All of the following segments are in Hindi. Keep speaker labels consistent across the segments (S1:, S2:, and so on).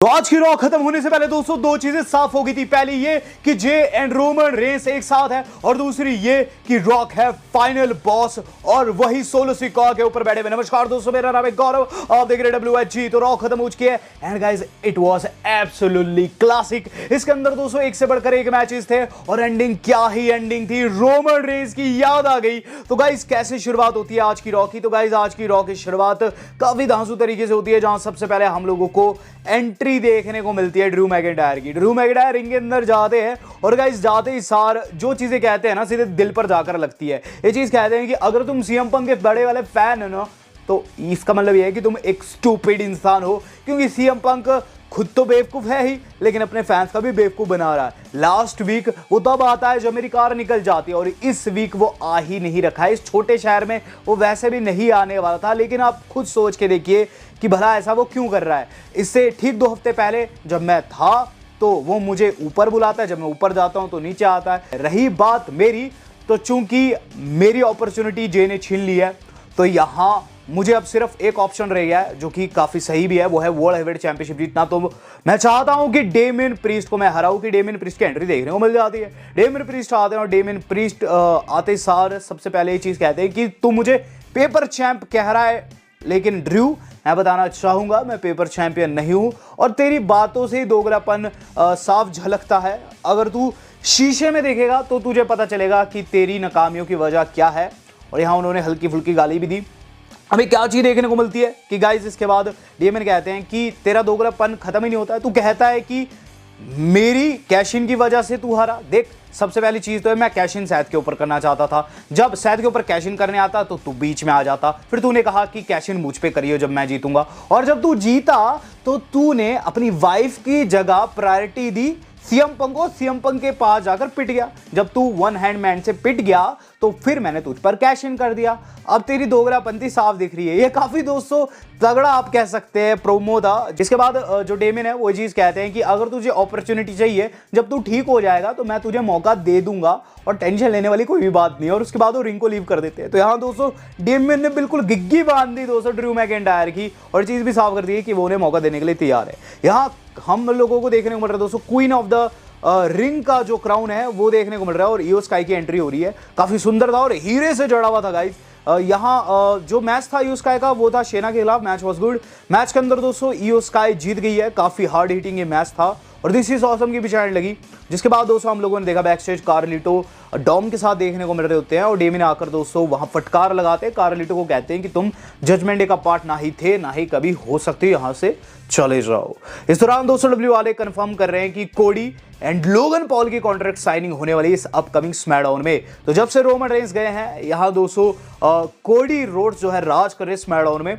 S1: तो आज की रॉ खत्म होने से पहले दोस्तों दो चीजें साफ हो गई थी। पहली ये कि जे एंड रोमन रेंस एक साथ है, और दूसरी ये कि रॉक है फाइनल बॉस और वही सोलो सिक्का के ऊपर बैठे हुए। नमस्कार दोस्तों, मेरा नाम है गौरव, आप देख रहे हैं WHG। तो रॉ खत्म हो चुकी है and guys it was absolutely classic. इसके अंदर दोस्तों एक से बढ़कर एक मैचेस थे और एंडिंग क्या ही एंडिंग थी, रोमन रेंस की याद आ गई। तो गाइस कैसे शुरुआत होती है आज की रॉ की? तो गाइस आज की रॉ की शुरुआत काफी धांसू तरीके से होती है, जहां सबसे पहले हम लोगों को एंट्री देखने को मिलती है ड्रू मैकिंटायर की। ड्रू मैकिंटायर रिंग के अंदर जाते हैं और गाइस जाते ही सार जो चीजें कहते हैं ना सीधे दिल पर जाकर लगती है। ये चीज कहते हैं कि अगर तुम सीएम पंक के बड़े वाले फैन हो ना, तो इसका मतलब यह है कि तुम एक स्टूपिड इंसान हो, क्योंकि सीएम पंक खुद तो बेवकूफ है ही, लेकिन अपने फैंस का भी बेवकूफ बना रहा है। लास्ट वीक वो तब आता है जब मेरी कार निकल जाती है, और इस वीक वो आ ही नहीं रखा है। इस छोटे शहर में वो वैसे भी नहीं आने वाला था, लेकिन आप खुद सोच के देखिए कि भला ऐसा वो क्यों कर रहा है। इससे ठीक 2 हफ्ते पहले जब मैं था तो वो मुझे ऊपर बुलाता है, जब मैं ऊपर जाता हूं तो नीचे आता है। रही बात मेरी, तो चूंकि मेरी अपॉर्चुनिटी जे ने छीन ली है, तो यहां मुझे अब सिर्फ एक ऑप्शन रह गया है, जो कि काफी सही भी है, वो है वर्ल्ड हेवीवेट चैंपियनशिप जीतना। तो मैं चाहता हूं कि डेमियन प्रीस्ट को मैं हराऊं, कि डेमियन प्रीस्ट की एंट्री देखने को मिल जाती है। डेमियन प्रीस्ट आते हैं और डेमियन प्रीस्ट आते सार सबसे पहले ये चीज कहते हैं कि तू मुझे पेपर चैंप कह रहा है, लेकिन ड्रू मैं बताना चाहूंगा मैं पेपर चैंपियन नहीं हूं, और तेरी बातों से ही दोगलापन साफ झलकता है। अगर तू शीशे में देखेगा तो तुझे पता चलेगा कि तेरी नाकामियों की वजह क्या है। और यहां उन्होंने हल्की फुल्की गाली भी दी। हमें क्या चीज देखने को मिलती है कि गाइस इसके बाद डेमियन कहते हैं कि तेरा दोगलापन खत्म ही नहीं होता है। तू कहता है कि मेरी कैशिन की वजह से तू हारा। देख, सबसे पहली चीज तो है मैं कैशिन सैद के ऊपर करना चाहता था। जब सैद के ऊपर कैशिन करने आता तो तू बीच में आ जाता। फिर तूने कहा कि कैशिन मुझ पे करियो जब मैं जीतूंगा, और जब तू जीता तो तूने अपनी वाइफ की जगह प्रायोरिटी दी सीएम पंक को। सीएम पंक के पास जाकर पिट गया। जब तू वन हैंड मैन से पिट गया तो फिर मैंने तुझ पर कैश इन कर दिया। अब तेरी दोगलापंती साफ दिख रही है। ये काफी दोस्तों तगड़ा आप कह सकते हैं प्रोमो था। जिसके बाद जो डेमियन है वो चीज कहते हैं कि अगर तुझे अपॉर्चुनिटी चाहिए, जब तू ठीक हो जाएगा तो मैं तुझे मौका दे दूंगा, और टेंशन लेने वाली कोई भी बात नहीं है। और उसके बाद वो रिंग को लीव कर देते हैं। तो यहाँ दोस्तों डेमियन ने बिल्कुल गिग्गी बांध दी दोस्तों ड्रू मैकिंटायर की, और चीज भी साफ कर दी है कि वो उन्हें मौका देने के लिए तैयार है। यहाँ हम लोगों को देखने को मिल रहा है दोस्तों क्वीन ऑफ द रिंग का जो क्राउन है वो देखने को मिल रहा है, और ईओ स्काई की एंट्री हो रही है। काफी सुंदर था और हीरे से जड़ा हुआ था गाइस। यहाँ जो मैच था ईओ स्काई का वो था शेना के खिलाफ। Match was good. मैच के अंदर दोस्तों ईओ स्काई जीत गई है। काफी हार्ड हिटिंग ये मैच था, और दिस इज ऑसम की पिछाड़ लगी। जिसके बाद दोस्तों हम लोगों ने देखा बैक स्टेज कार्लिटो डॉम के साथ देखने को मिल रहे होते हैं, और डेमियन आकर दोस्तों वहां फटकार लगाते हैं। कार्लिटो को कहते हैं कि तुम जजमेंट डे का पार्ट ना ही थे, ना ही कभी हो सकते, यहां से चले जाओ। इस दौरान दोस्तों डब्ल्यू वाले कंफर्म कर रहे हैं कि कोडी एंड लोगन पॉल की कॉन्ट्रैक्ट साइनिंग होने वाली है इस अपकमिंग स्मैकडाउन में। तो जब से रोमन रेंस गए हैं यहाँ दोस्तों कोडी रोड्स जो है राज कर रहे स्मैकडाउन में,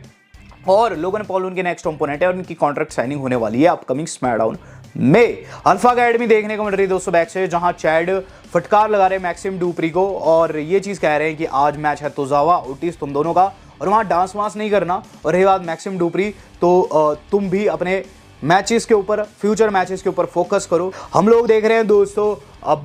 S1: और लोगन पॉल उनके नेक्स्ट ओपोनेंट है, और उनकी कॉन्ट्रैक्ट साइनिंग होने वाली है अपकमिंग स्मैकडाउन में। अल्फा अकेडमी देखने को मिल रही है दोस्तों बैक से, जहां चैड फटकार लगा रहे हैं मैक्सिम डुप्री को, और ये चीज कह रहे हैं कि आज मैच है तोजावा ओटिस तुम दोनों का, और वहां डांस वांस नहीं करना। और रही बात मैक्सिम डुप्री, तो तुम भी अपने मैचेस के ऊपर, फ्यूचर मैचेस के ऊपर फोकस करो। हम लोग देख रहे हैं दोस्तों अब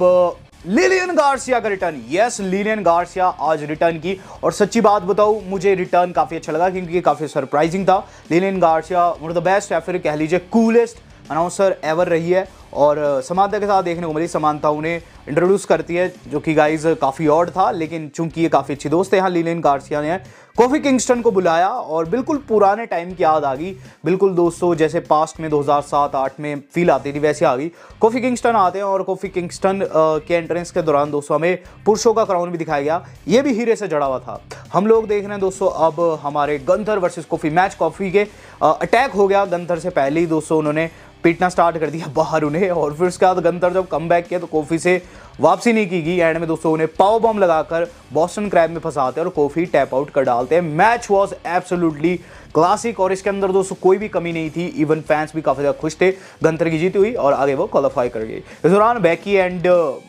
S1: लिलियन गार्सिया का रिटर्न। यस, लिलियन गार्सिया आज रिटर्न की, और सच्ची बात बताऊं मुझे रिटर्न काफी अच्छा लगा, क्योंकि काफी सरप्राइजिंग था। Lillian Garcia one of the best या फिर कह लीजिए कूलेस्ट अनाउंसर एवर रही है, और समानता के साथ देखने को मिली। समानता उन्हें इंट्रोड्यूस करती है, जो कि गाइज काफ़ी ऑड था, लेकिन चूंकि ये काफ़ी अच्छी दोस्त है। यहाँ लिलियन गार्सिया ने कोफी किंगस्टन को बुलाया, और बिल्कुल पुराने टाइम की याद आ गई। बिल्कुल दोस्तों जैसे पास्ट में 2007-8 में फील आती थी, वैसे आ गई। कोफी किंगस्टन आते हैं, और कोफी किंगस्टन के एंट्रेंस के दौरान दोस्तों हमें पुरुषों का क्राउन भी दिखाया गया। ये भी हीरे से जड़ा हुआ था। हम लोग देख रहे हैं दोस्तों अब हमारे Gunther versus coffee match. Coffee के अटैक हो गया गंथर से पहले ही दोस्तों, उन्होंने पीटना स्टार्ट कर दिया बाहर उन्हें, और फिर उसके बाद गंथर जब कम बैक किया तो कोफी से वापसी नहीं की गई। एंड में दोस्तों उन्हें पावर बॉम्ब लगाकर बॉस्टन क्रैब में फंसाते हैं और कोफी टैप आउट कर डालते हैं। मैच वाज एब्सोल्युटली क्लासिक, और इसके अंदर दोस्तों कोई भी कमी नहीं थी। इवन फैंस भी काफी ज्यादा खुश थे गंथर की जीती हुई, और आगे वो क्वालिफाई कर गई। इस दौरान बैकी एंड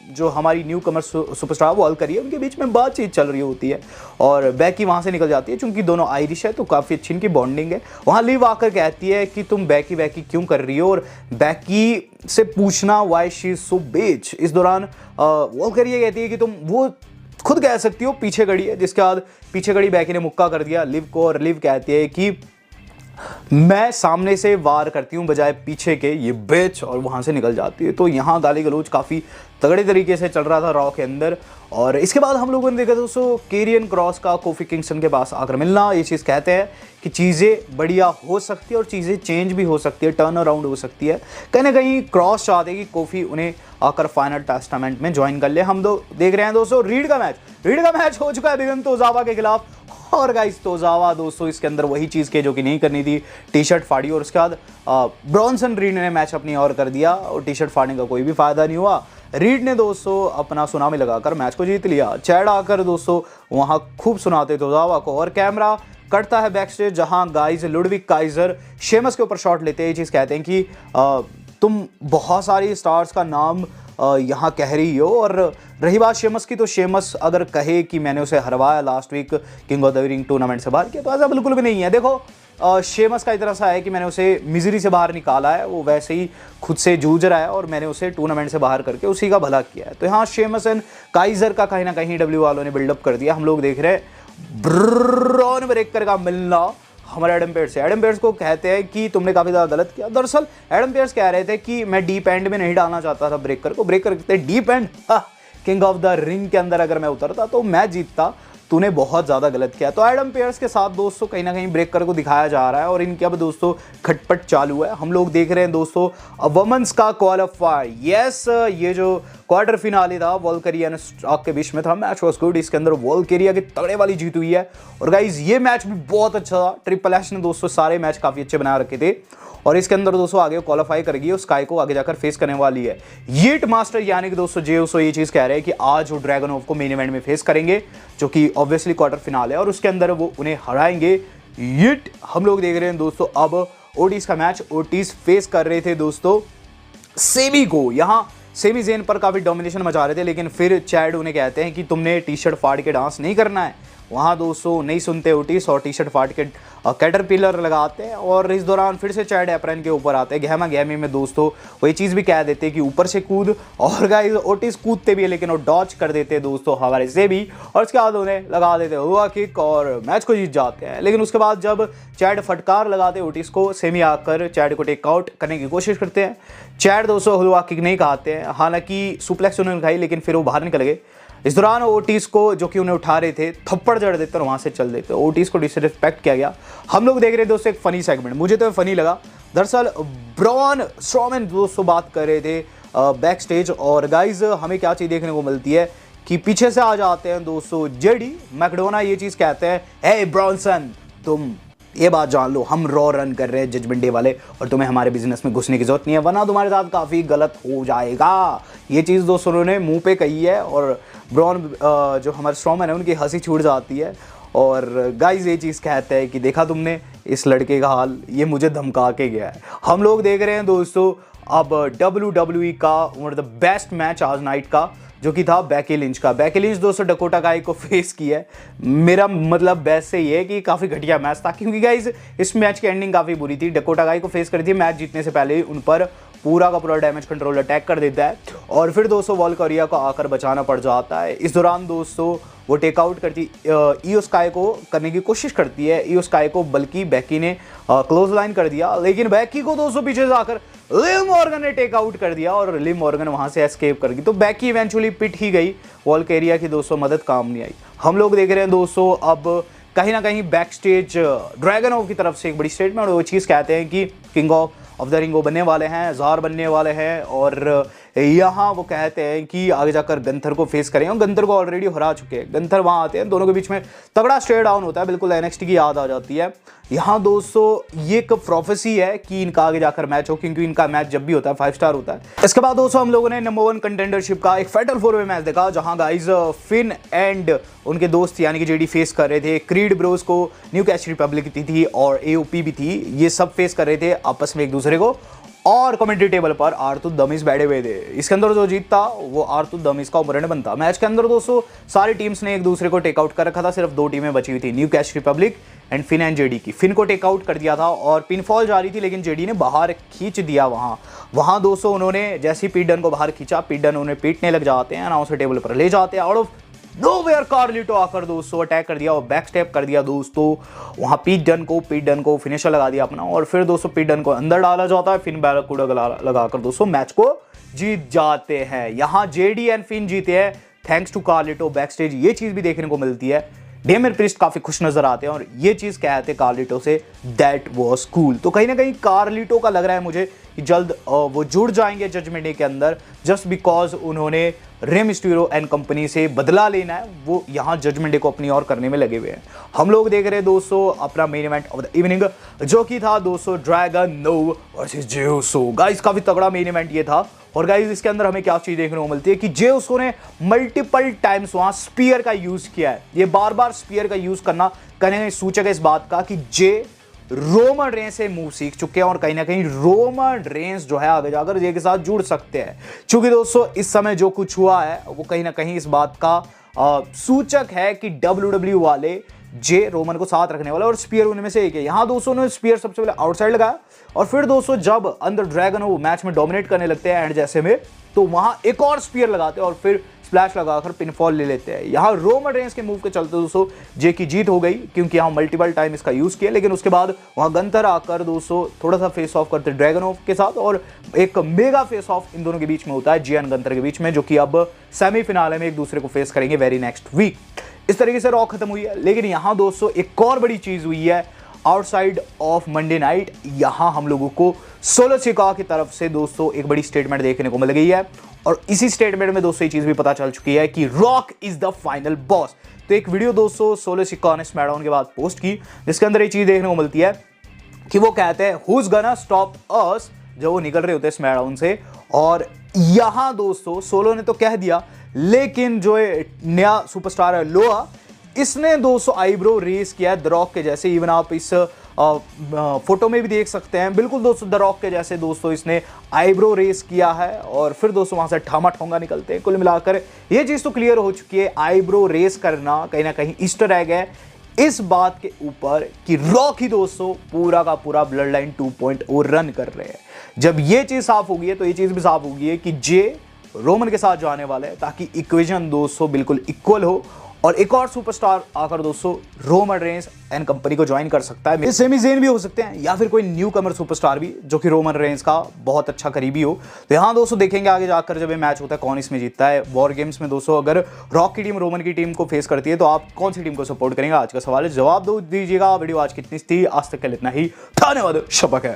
S1: जो हमारी न्यू कमर सुपरस्टार वो अल करिए, उनके बीच में बातचीत चल रही होती है, और बैकी वहां से निकल जाती है। चूंकि दोनों आयरिश है तो काफी अच्छी इनकी बॉन्डिंग है। वहां लिव आकर कहती है कि तुम बैकी बैकी क्यों कर रही हो, और बैकी से पूछना व्हाई शी इज सो बिच। इस दौरान वो करिए कहती है कि तुम वो खुद कह सकती हो पीछे खड़ी है। जिसके बाद पीछे खड़ी बैकी ने मुक्का कर दिया लिव को, और लिव कहती है कि मैं सामने से वार करती हूँ बजाय पीछे के, ये बिच, और वहाँ से निकल जाती है। तो यहाँ गाली गलौज काफ़ी तगड़े तरीके से चल रहा था रॉ के अंदर। और इसके बाद हम लोगों ने देखा दोस्तों केरियन क्रॉस का कोफी किंगस्टन के पास आकर मिलना। ये चीज़ कहते हैं कि चीज़ें बढ़िया हो सकती है और चीज़ें चेंज भी हो सकती है, टर्न अराउंड हो सकती है। कहीं ना कहीं क्रॉस चाहते हैं कि कोफी उन्हें आकर फाइनल टेस्टामेंट में ज्वाइन कर ले। हम देख रहे हैं दोस्तों रीड का मैच हो चुका है बिगन तोजावा के खिलाफ। और गाइस तोजावा दोस्तों इसके अंदर वही चीज़ के जो कि नहीं करनी थी, टी शर्ट फाड़ी। और उसके बाद ब्रॉन्सन रीड ने मैच अपनी और कर दिया और टी शर्ट फाड़ने का कोई भी फायदा नहीं हुआ। रीड ने दोस्तों अपना सुनामी लगाकर मैच को जीत लिया। चैड आकर दोस्तों वहाँ खूब सुनाते तोजावा को। और कैमरा कटता है बैक स्टेज जहाँ गाइस लुडविग काइजर शेमस के ऊपर शॉट लेते हैं। ये चीज़ कहते हैं कि तुम बहुत सारी स्टार्स का नाम यहाँ कह रही हो। और रही बात शेमस की, तो शेमस अगर कहे कि मैंने उसे हरवाया last week king of the ring tournament से बाहर किया, तो ऐसा बिल्कुल भी नहीं है। देखो शेमस का इतना सा है कि मैंने उसे मिजरी से बाहर निकाला है, वो वैसे ही खुद से जूझ रहा है और मैंने उसे टूर्नामेंट से बाहर करके उसी का भला किया है। तो यहाँ शेमस एंड काइजर का कहीं ना कहीं डब्ल्यू वालों ने बिल्डअप कर दिया। हम लोग देख रहे हैं ब्रॉन ब्रेकर का मिलना हमारे एडम पेयर्स को कहते हैं कि तुमने काफ़ी ज़्यादा गलत किया। दरअसल एडम पेयर्स कह रहे थे कि मैं डीप एंड में नहीं डालना चाहता था ब्रेकर को। ब्रेकर कहते हैं deep and, king of the ring के अंदर अगर मैं उतरता तो मैं जीतता, तूने बहुत ज़्यादा गलत किया। तो एडम पेयर्स के साथ दोस्तों कहीं ना कहीं ब्रेकर को दिखाया जा रहा है और इनकी अब दोस्तों खटपट चालू है। हम लोग देख रहे हैं दोस्तों वुमेन्स का क्वालिफायर। यस, ये जो क्वार्टर फिनाले था वॉल्केरिया एंड स्टॉक के बीच में था, मैच वाज गुड। इसके अंदर वॉल्केरिया की तगड़े वाली जीत हुई है। और गाइज ये मैच भी बहुत अच्छा था। ट्रिपल एच ने दोस्तों सारे मैच काफ़ी अच्छे बना रखे थे। और इसके अंदर दोस्तों आगे क्वालिफाई करेगी और स्काई को आगे जाकर फेस करने वाली है। यीट मास्टर यानी कि दोस्तों जे उसो ये चीज़ कह रहे हैं कि आज वो ड्रैगनोव को मेन इवेंट में फेस करेंगे, जो कि ऑब्वियसली क्वार्टर फिनाल है और उसके अंदर वो उन्हें हराएंगे। यीट हम लोग देख रहे हैं दोस्तों अब ओटिस का मैच। ओटिस फेस कर रहे थे दोस्तों सेमी को। यहाँ सेमी जेन पर काफ़ी डोमिनेशन मचा रहे थे, लेकिन फिर चैड उन्हें कहते हैं कि तुमने टी शर्ट फाड़ के डांस नहीं करना है। वहाँ दोस्तों नहीं सुनते ओटिस और टी शर्ट फाड़ के कैटरपिलर लगाते हैं। और इस दौरान फिर से चैड एप्रन के ऊपर आते हैं। गहमा गहमी में दोस्तों वो ये चीज़ भी कह देते हैं कि ऊपर से कूद। और गाइस ओटिस कूदते भी है लेकिन वो डॉच कर देते हैं दोस्तों हवाले से भी। और उसके बाद उन्हें लगा देते हुआ किक और मैच को जीत जाते हैं। लेकिन उसके बाद जब चैड फटकार लगाते ओटिस को, सेमी आकर चैड को टेकआउट करने की कोशिश करते हैं। चैड दोस्तों हुआ किक नहीं खाते हैं, हालांकि सुप्लेक्स उन्होंने खाई लेकिन फिर वो बाहर निकल गए। इस दौरान ओटिस को जो कि उन्हें उठा रहे थे थप्पड़ जड़ देते और वहाँ से चल देते। ओटिस को डिसरिस्पेक्ट किया गया। हम लोग देख रहे थे दोस्तों एक फ़नी सेगमेंट, मुझे तो फनी लगा। दरअसल ब्रॉन स्ट्रॉमैन दोस्तों बात कर रहे थे बैक स्टेज। और गाइज हमें क्या चीज़ देखने को मिलती है कि पीछे से आ जाते हैं दोस्तों जेडी मैकडोना। ये चीज़ कहते हैं, हे ब्रॉनसन तुम ये बात जान लो, हम रॉ रन कर रहे हैं जजमेंट डे वाले और तुम्हें हमारे बिजनेस में घुसने की जरूरत नहीं है, वरना तुम्हारे साथ काफ़ी गलत हो जाएगा। ये चीज़ दोस्तों उन्होंने मुंह पे कही है और ब्रॉन जो हमारे स्ट्रॉमैन है उनकी हंसी छूट जाती है। और गाइज ये चीज़ कहते हैं कि देखा तुमने इस लड़के का हाल, ये मुझे धमका के गया है। हम लोग देख रहे हैं दोस्तों अब WWE का one of the best match आज नाइट का, जो कि था बेकी लिंच का। बेकी लिंच दोस्तों डकोटा काई को फेस किया है। मेरा मतलब वैसे ये है कि काफ़ी घटिया मैच था, क्योंकि गाइज इस मैच की एंडिंग काफ़ी बुरी थी। डकोटा काई को फेस कर थी, मैच जीतने से पहले ही उन पर पूरा का पूरा डैमेज कंट्रोल अटैक कर देता है और फिर दोस्तों वॉल्केरिया को आकर बचाना पड़ जाता है। इस दौरान दोस्तों वो टेकआउट करती ईओ स्काई को करने की कोशिश करती है। ईओ स्काई को बल्कि बेकी ने क्लोज लाइन कर दिया, लेकिन बेकी को दोस्तों पीछे से आकर लिव मॉर्गन ने टेकआउट कर दिया और लिव मॉर्गन वहां से एस्केप कर गई। तो बेकी इवेंचुअली पिट ही गई। वॉल्केरिया की दोस्तों मदद काम नहीं आई। हम लोग देख रहे हैं दोस्तों अब कहीं ना कहीं बैक स्टेज ड्रैगनोव की तरफ से एक बड़ी स्टेटमेंट, वो चीज़ कहते हैं कि किंग ऑफ द रिंग वो बनने वाले हैं, जार बनने वाले हैं। और यहाँ वो कहते हैं कि आगे जाकर गंथर को फेस करेंगे और गंथर को ऑलरेडी हरा चुके हैं। गंथर वहाँ आते हैं, दोनों के बीच में तगड़ा स्टेयर डाउन होता है, बिल्कुल NXT की याद आ जाती है। यहाँ दोस्तों ये एक प्रोफेसी है कि इनका आगे जाकर मैच हो, क्योंकि इनका मैच जब भी होता है 5 स्टार होता है। इसके बाद दोस्तों हम लोगों ने नंबर 1 कंटेंडरशिप का एक फैटल 4 वे मैच देखा, जहाँ गाइज फिन एंड उनके दोस्त यानी कि जेडी फेस कर रहे थे क्रीड ब्रोस को, न्यू कैच रिपब्लिक थी और AOP भी थी। ये सब फेस कर रहे थे आपस में एक दूसरे को और कमेंट्री टेबल पर आर्थर दमीज बैठे हुए थे। इसके अंदर जो जीतता वो आर्थर दमीज का ओपोनेंट बनता। मैच के अंदर दोस्तों सारी टीम्स ने एक दूसरे को टेकआउट कर रखा था, सिर्फ 2 टीमें बची हुई थी, New Catch Republic and Finn and JD की। फिन को टेकआउट कर दिया था और पिनफॉल जा रही थी, लेकिन जेडी ने बाहर खींच दिया। वहाँ दोस्तों उन्होंने जैसे ही पीट डन को बाहर खींचा, पीट डन उन्हें पीटने लग जाते हैं, अनाउंसर टेबल पर ले जाते हैं, आउट ऑफ नोवेयर कार्लिटो आकर दोस्तों अटैक कर दिया और बैक स्टेप कर दिया दोस्तों वहां पीट डन को फिनिशर लगा दिया अपना, और फिर दोस्तों पीट डन को अंदर डाला जाता है, फिन बैलर को लगाकर दोस्तों मैच को जीत जाते हैं। यहां जेडी एंड फिन जीते हैं thanks to Carlito. Backstage ये चीज भी देखने को मिलती है, डेमियन प्रीस्ट काफी खुश नजर आते हैं और ये चीज कहते हैं Carlito say that was cool. तो कहीं ना कहीं कार्लिटो का लग रहा है मुझे कि जल्द वो जुड़ जाएंगे जजमेंट डे के अंदर, जस्ट बिकॉज उन्होंने रे मिस्टीरियो एंड कंपनी से बदला लेना है, वो यहाँ जजमेंट डे को अपनी ओर करने में लगे हुए हैं। हम लोग देख रहे हैं दोस्तों अपना main event of the evening जो कि था दोस्तों ड्रैगन नोव वर्सेस जे उसो। गाइस काफी तगड़ा मेन इवेंट ये था, और गाइस इसके अंदर हमें क्या चीज देखने को मिलती है कि जे उसो ने मल्टीपल टाइम्स वहां स्पीयर का यूज किया है। ये बार बार स्पीयर का यूज करना कहीं ना सूचक है इस बात का कि जे रोमन रेंस से मूव सीख चुके हैं और कहीं ना कहीं रोमन रेंस जो है आगे जाकर जे के साथ जुड़ सकते हैं। क्योंकि दोस्तों इस समय जो कुछ हुआ है वो कहीं ना कहीं इस बात का सूचक है कि WWE वाले जे रोमन को साथ रखने वाला और स्पीयर उनमें से एक है। यहां दोस्तों ने स्पीयर सबसे पहले आउटसाइड लगाया और फिर दोस्तों जब अंदर ड्रैगन वो मैच में डोमिनेट करने लगते हैं एंड जैसे में, तो वहां एक और स्पीयर लगाते हैं और फिर स्प्लैश लगाकर पिनफॉल ले लेते हैं। यहां रोमन रेंस के मूव के चलते दोस्तों जे की जीत हो गई, क्योंकि यहां मल्टीपल टाइम इसका यूज किया। लेकिन उसके बाद वहां गंथर आकर दोस्तों थोड़ा सा फेस ऑफ करते ड्रैगनोव के साथ, और एक मेगा फेस ऑफ इन दोनों के बीच में होता है जी एंड गंथर के बीच में, जो कि अब सेमीफिनाले में एक दूसरे को फेस करेंगे वेरी नेक्स्ट वीक। इस तरीके से रॉ खत्म हुई है। लेकिन यहां दोस्तों एक और बड़ी चीज हुई है आउटसाइड ऑफ मंडे नाइट। यहां हम लोगों को सोलो सिकागो की तरफ से दोस्तों एक बड़ी स्टेटमेंट देखने को मिल गई है, और इसी स्टेटमेंट में दोस्तों ये चीज भी पता चल चुकी है कि rock is the final boss. तो एक वीडियो दोस्तों सोलो सिकागो ने स्मैकडाउन के बाद पोस्ट की, जिसके अंदर ये चीज देखने को मिलती है कि वो कहते हैं हुज गना स्टॉप अस, जब वो निकल रहे होते हैं स्मैकडाउन से। और यहां दोस्तों सोलो ने तो कह दिया, लेकिन जो नया सुपरस्टार है लोआ, इसने दोस्तों आईब्रो रेस किया है द रॉक के जैसे। इवन आप इस फोटो में भी देख सकते हैं, बिल्कुल दोस्तों द रॉक के जैसे दोस्तों इसने आईब्रो रेस किया है, और फिर दोस्तों वहां से ठामा ठोंगा निकलते हैं। कुल मिलाकर ये चीज तो क्लियर हो चुकी है, आईब्रो रेस करना कहीं ना कहीं ईस्टर एग है इस बात के ऊपर कि रॉक ही दोस्तों पूरा का पूरा ब्लड लाइन 2.0 रन कर रहे हैं। जब ये चीज साफ होगी है तो ये चीज भी साफ होगी है कि जे रोमन के साथ जाने वाले हैं, ताकि इक्वेशन दोस्तों बिल्कुल इक्वल हो और एक और सुपरस्टार आकर दोस्तों रोमन रेंस एंड कंपनी को ज्वाइन कर सकता है। सेमी ज़ेन भी हो सकते हैं या फिर कोई न्यू कमर सुपरस्टार भी जो कि रोमन रेंस का बहुत अच्छा करीबी हो। तो यहाँ दोस्तों देखेंगे आगे जाकर जब ये मैच होता है कौन इसमें जीतता है। वॉर गेम्स में दोस्तों अगर रॉक की टीम रोमन की टीम को फेस करती है तो आप कौन सी टीम को सपोर्ट करेंगे? आज का सवाल है, जवाब दो दीजिएगा। वीडियो आज कितनी थी? आज तक के लिए इतना ही, धन्यवाद, शपथ है।